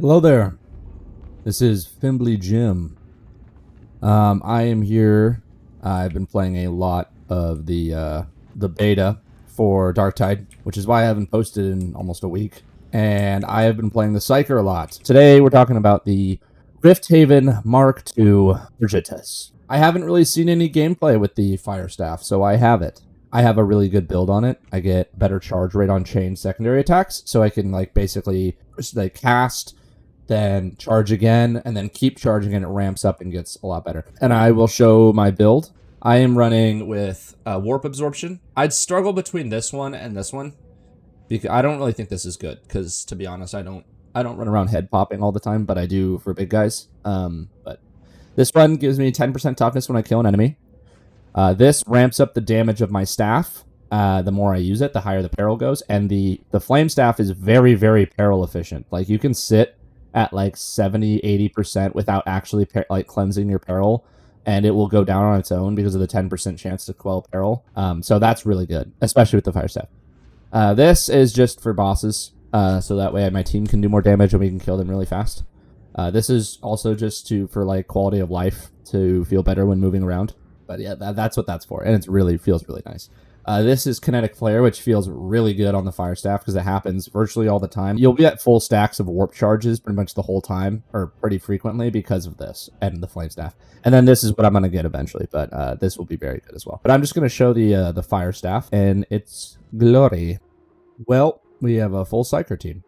Hello there. This is Fimbly Jim. I am here. I've been playing a lot of the beta for Darktide, which is why I haven't posted in almost a week. And I have been playing the Psyker a lot. Today we're talking about the Rifthaven Mark II Purgatus. I haven't really seen any gameplay with the Fire Staff, so I have it. I have a really good build on it. I get better charge rate on chain secondary attacks, so I can basically cast, then charge again, and then keep charging, and it ramps up and gets a lot better. And I will show my build. I am running with Warp Absorption. I'd struggle between this one and this one, because I don't really think this is good, because to be honest, I don't run around head popping all the time, but I do for big guys. But this one gives me 10% toughness when I kill an enemy. This ramps up the damage of my staff. The more I use it, the higher the peril goes. And the flame staff is very, very peril efficient. Like, you can sit at like 70-80% without actually cleansing your peril, and it will go down on its own because of the 10% chance to quell peril. So that's really good, especially with the fire staff. This is just for bosses, so that way my team can do more damage and we can kill them really fast. This is also just for like quality of life, to feel better when moving around. But yeah, that's what that's for, and it feels really nice. This is Kinetic Flare, which feels really good on the Fire Staff because it happens virtually all the time. You'll be at full stacks of warp charges pretty much the whole time, or pretty frequently, because of this and the Flame Staff. And then this is what I'm going to get eventually, but this will be very good as well. But I'm just going to show the Fire Staff and its glory. Well, we have a full Psyker team.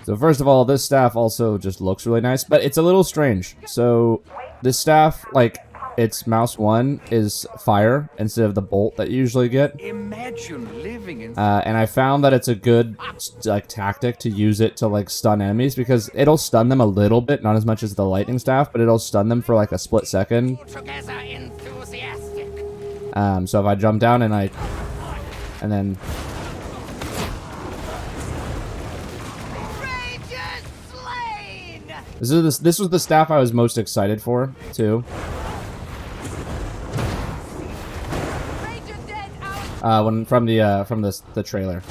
So first of all, this staff also just looks really nice, but it's a little strange. So this staff, like, its mouse 1 is fire instead of the bolt that you usually get. Imagine living in and I found that it's a good tactic to use it to stun enemies, because it'll stun them a little bit, not as much as the lightning staff, but it'll stun them for like a split second. So if I jump down and then this was the staff I was most excited for too. From the trailer.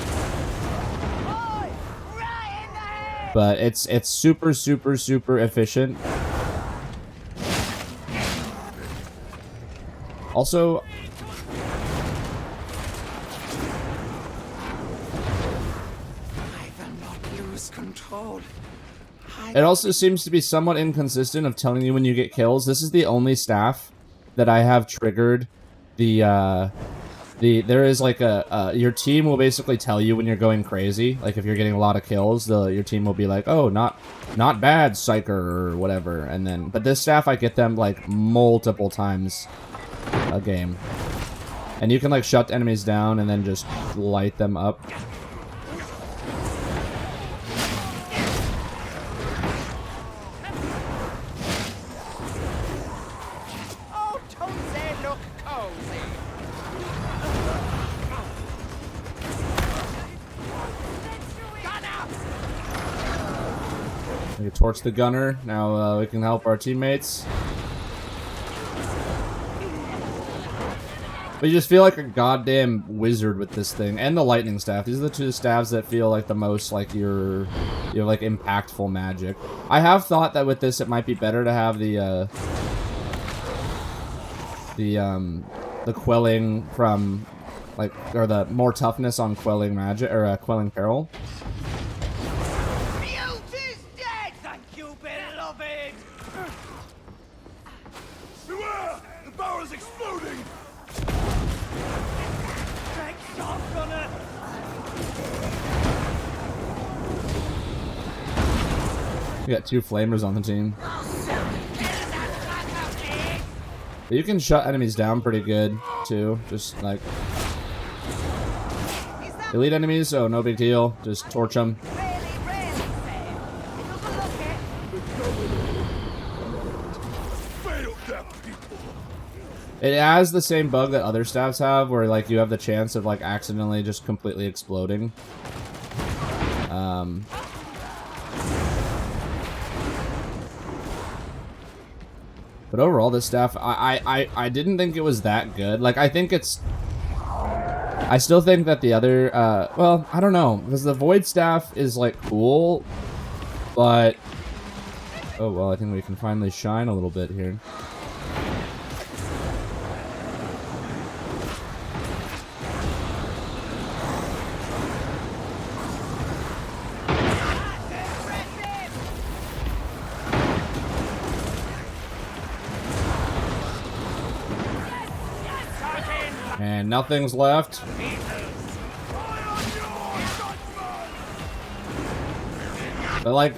But it's super efficient. Also, it also seems to be somewhat inconsistent of telling you when you get kills. This is the only staff that I have triggered there is like your team will basically tell you when you're going crazy. Like, if you're getting a lot of kills, your team will be like, oh, not bad, Psyker, or whatever. And then, but this staff, I get them like multiple times a game. And you can like shut enemies down and then just light them up. We torch the gunner. Now we can help our teammates. But you just feel like a goddamn wizard with this thing. And the lightning staff. These are the two staffs that feel like the most like your like impactful magic. I have thought that with this it might be better to have the quelling from or the more toughness on quelling magic, or quelling peril. We got 2 flamers on the team. But you can shut enemies down pretty good too. Just like elite enemies, oh, no big deal. Just torch them. It has the same bug that other staffs have, where like you have the chance of like accidentally just completely exploding. But overall, this staff, I didn't think it was that good. Like, I think I still think that the other, well, I don't know, because the Void Staff is, like, cool, but... Oh, well, I think we can finally shine a little bit here. And nothing's left. But, like,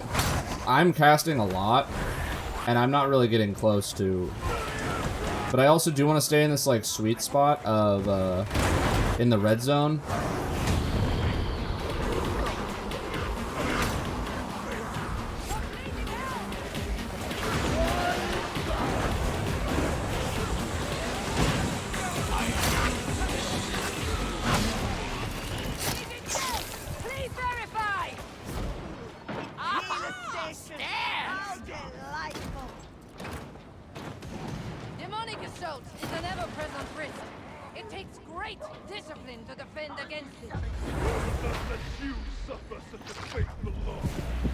I'm casting a lot, and I'm not really getting close to... But I also do want to stay in this, like, sweet spot of, in the red zone. Is an ever-present risk. It takes great discipline to defend against it. That you suffer such a fateful loss.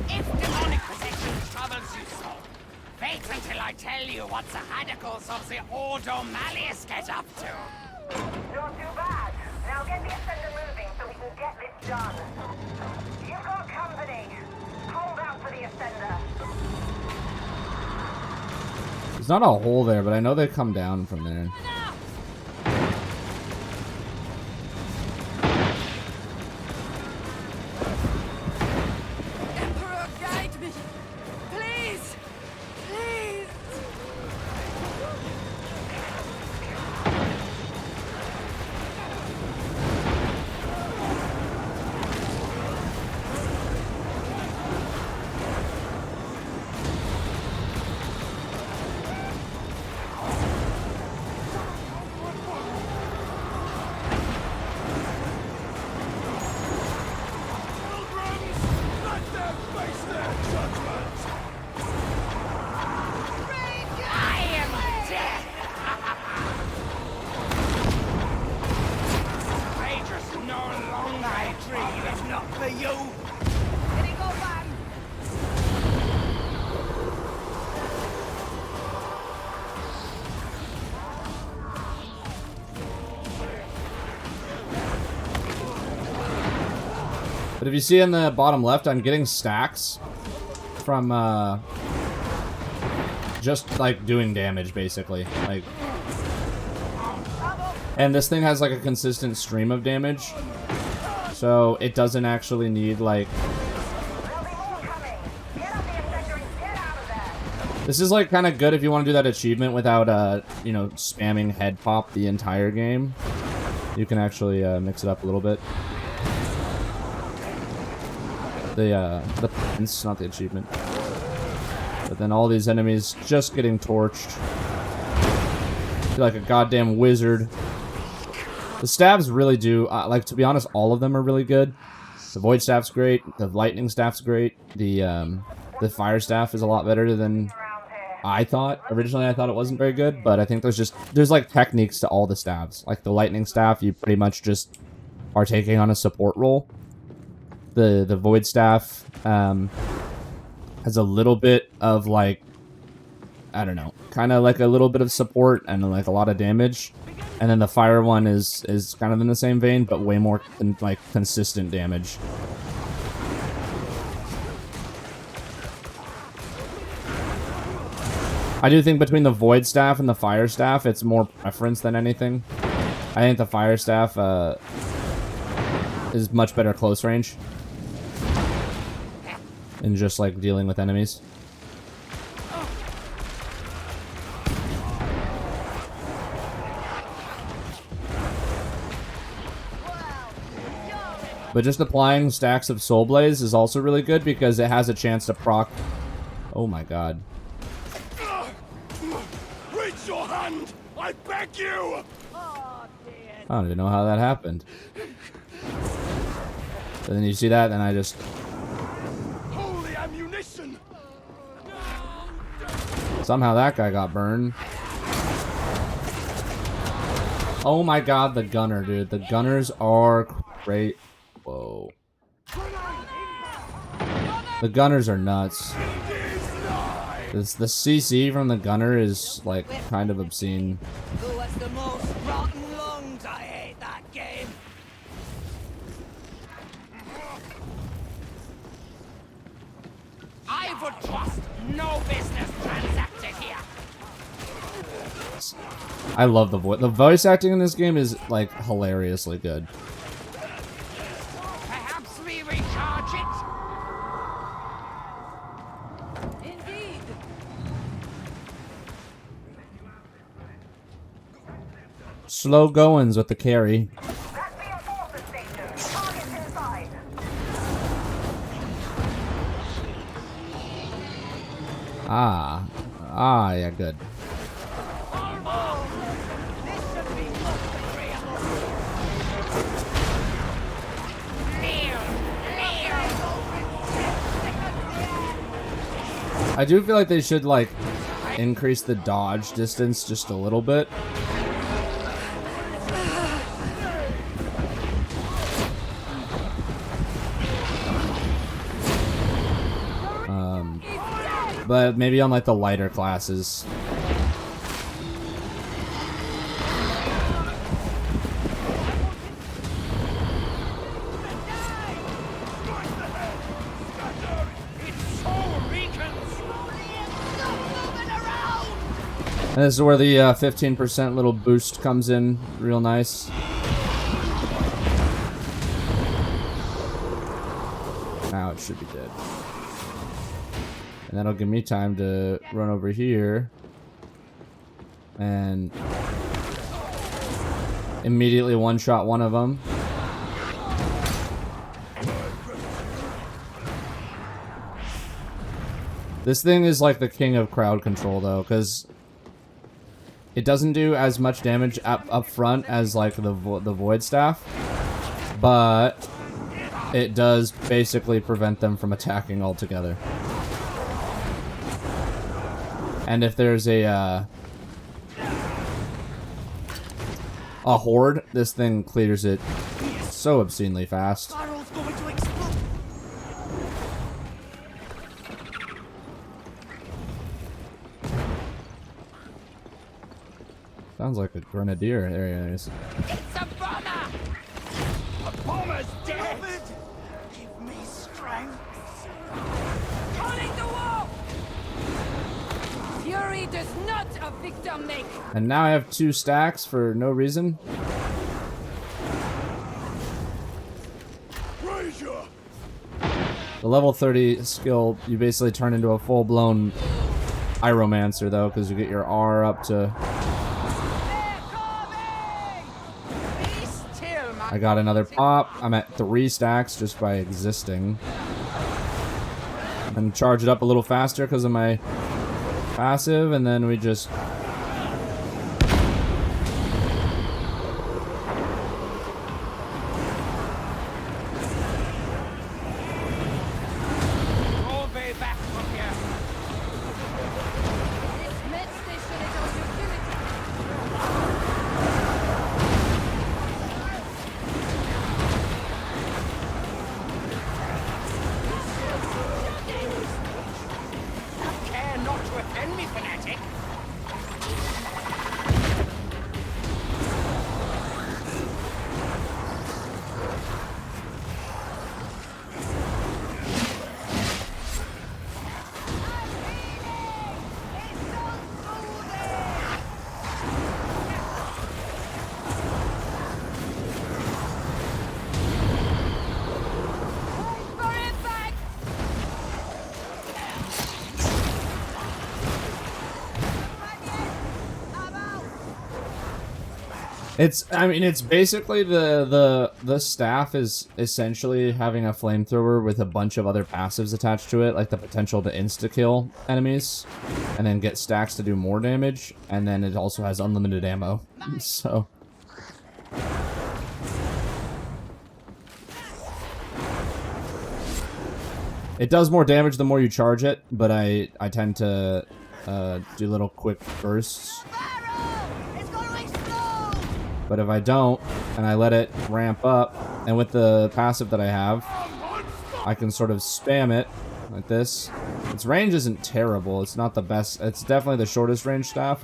If demonic possession troubles you so, wait until I tell you what the radicals of the Ordo Malleus get up to. Not too bad. Now get the ascender moving so we can get this done. You've got company. Hold out for the ascender. There's not a hole there, but I know they come down from there. Emperor, guide me! Please! Please! But if you see in the bottom left, I'm getting stacks from, just, like, doing damage, basically. Like, and this thing has, like, a consistent stream of damage. So it doesn't actually need, like... This is, like, kind of good if you want to do that achievement without, you know, spamming head pop the entire game. You can actually, mix it up a little bit. The prince, not the achievement. But then all these enemies just getting torched. Feel like a goddamn wizard. The stabs really do, like, to be honest, all of them are really good. The void staff's great. The lightning staff's great. The fire staff is a lot better than I thought. Originally, I thought it wasn't very good, but I think there's like techniques to all the staffs. Like the lightning staff, you pretty much just are taking on a support role. The void staff has a little bit of, like, I don't know, kind of like a little bit of support and like a lot of damage. And then the fire one is kind of in the same vein, but way more like consistent damage. I do think between the void staff and the fire staff, it's more preference than anything. I think the fire staff is much better close range. And just, like, dealing with enemies. But just applying stacks of Soul Blaze is also really good because it has a chance to proc... Oh my god. Reach your hand! I beg you! Oh, dear. I don't even know how that happened. And then you see that, and I just... Holy ammunition! Somehow that guy got burned. Oh my god, the gunner, dude. The gunners are great. Whoa. The gunners are nuts. The CC from the gunner is, like, kind of obscene. Who has the most rotten lungs? I hate that game. I would trust no business transacted here. I love the voice. The voice acting in this game is, like, hilariously good. Perhaps we recharge it? Indeed. Slow goings with the carry. That's the enforcer station. Target's inside. Ah, yeah, good. This should be agreeable. I do feel like they should, like, increase the dodge distance just a little bit. But maybe on, like, the lighter classes. And this is where the 15% little boost comes in real nice. Now it should be dead. And that'll give me time to run over here and immediately one-shot one of them. This thing is like the king of crowd control, though, because it doesn't do as much damage up front as, like, the Void Staff, but it does basically prevent them from attacking altogether. And if there's a horde, this thing clears it so obscenely fast. Barrel's going to explode. Sounds like a grenadier. There he is. It's a bomber! A bomber's dead! Give me strength. Calling the war! Fury does not a victim make. And now I have 2 stacks for no reason. The level 30 skill, you basically turn into a full-blown Pyromancer, though, because you get your R up to... I got another pop. I'm at 3 stacks just by existing. And charge it up a little faster because of my passive, and then we just... All way back from here. This med station is our utility. Care not to offend me, fanatic. For impact! I mean, it's basically the staff is essentially having a flamethrower with a bunch of other passives attached to it, like the potential to insta-kill enemies, and then get stacks to do more damage, and then it also has unlimited ammo, so... It does more damage the more you charge it, but I tend to do little quick bursts. But if I don't, and I let it ramp up, and with the passive that I have, I can sort of spam it like this. Its range isn't terrible. It's not the best. It's definitely the shortest range staff.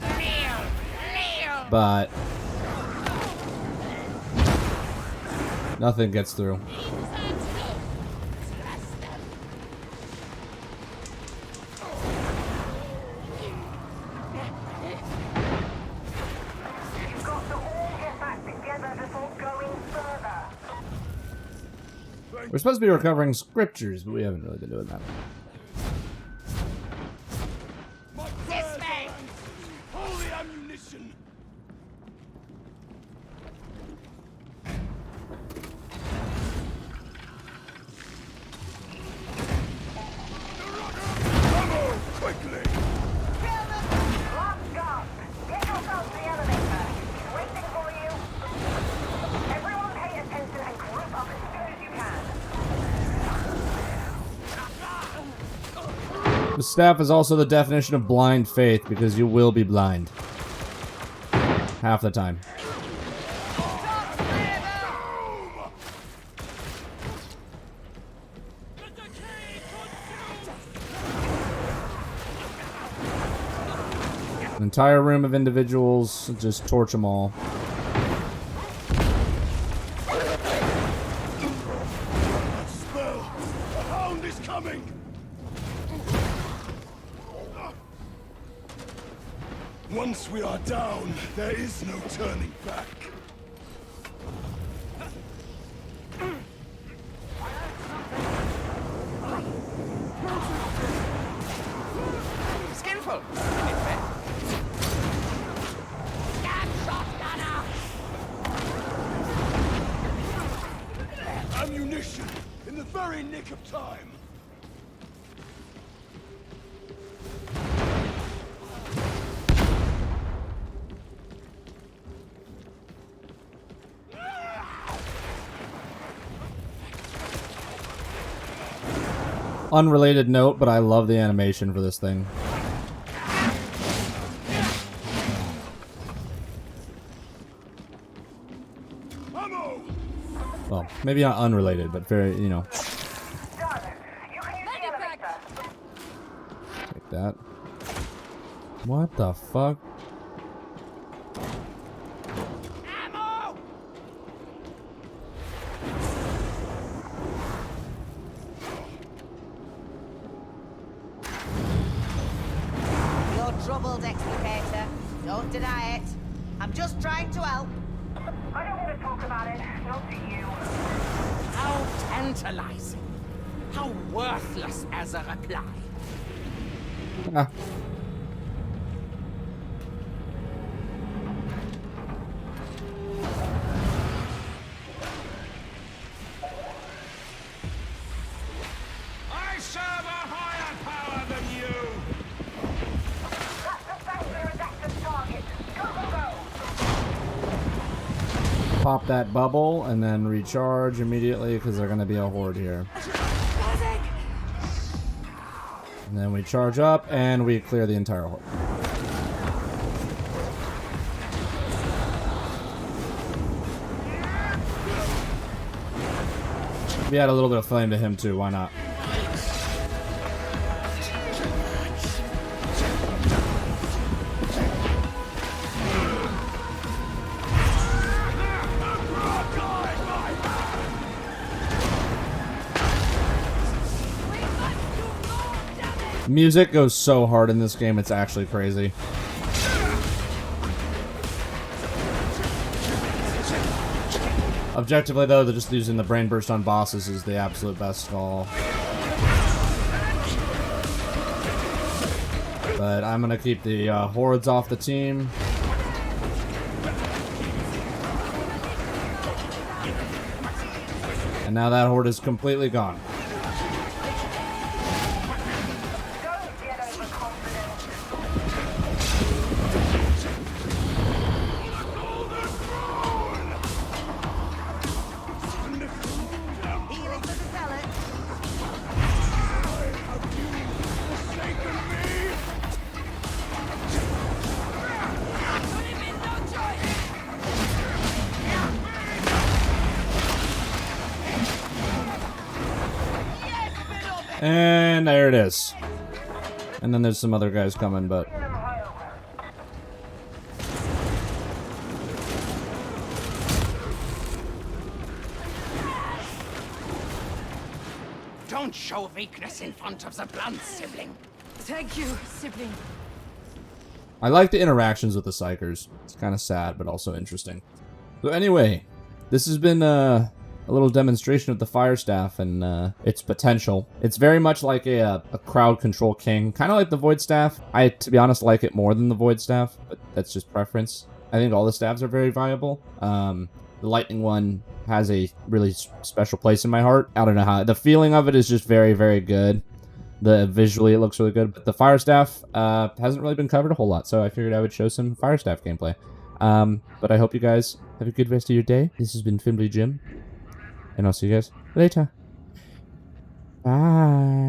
But nothing gets through. You've got to all get back together before going further. We're supposed to be recovering scriptures, but we haven't really been doing that. This way! Holy ammunition! Ammo! Quickly! Kill them! Last gasp! Get yourself to the elevator. It's waiting for you. Everyone pay attention and group up as soon as you can. The staff is also the definition of blind faith, because you will be blind. Half the time. An entire room of individuals, just torch them all. Spell! The hound is coming! Once we are down, there is no turning back. Skillful! Scan shotgunner! Ammunition! In the very nick of time! Unrelated note, but I love the animation for this thing. Ammo! Well, maybe not unrelated, but very, you know, Done. You can use the elevator. take that. What the fuck? Ammo! You're troubled, Explicator. Don't deny it. I'm just trying to help. I don't want to talk about it. Not to you. How tantalizing. How worthless as a reply. Ah. I serve a higher power than you! That's the Psyker adaptive target. Go, go, go! Pop that bubble and then recharge immediately because they're going to be a horde here. And then we charge up and we clear the entire horde. We add a little bit of flame to him too, why not? Music goes so hard in this game, it's actually crazy. Objectively though, they're just using the brain burst on bosses is the absolute best call. But I'm gonna keep the hordes off the team. And now that horde is completely gone. Don't get overconfident. Healing for the zealot. And there it is. And then there's some other guys coming, but... Don't show weakness in front of the blunt, sibling. Thank you, sibling. I like the interactions with the Psykers. It's kind of sad, but also interesting. So anyway, this has been a little demonstration of the Fire Staff and its potential. It's very much like a crowd control king, kind of like the Void Staff. I, to be honest, like it more than the Void Staff, but that's just preference. I think all the staffs are very viable. The Lightning one has a really special place in my heart. I don't know how. The feeling of it is just very, very good. Visually, it looks really good. But the Fire Staff hasn't really been covered a whole lot, so I figured I would show some Fire Staff gameplay. But I hope you guys have a good rest of your day. This has been Fimbly Jim, and I'll see you guys later. Bye.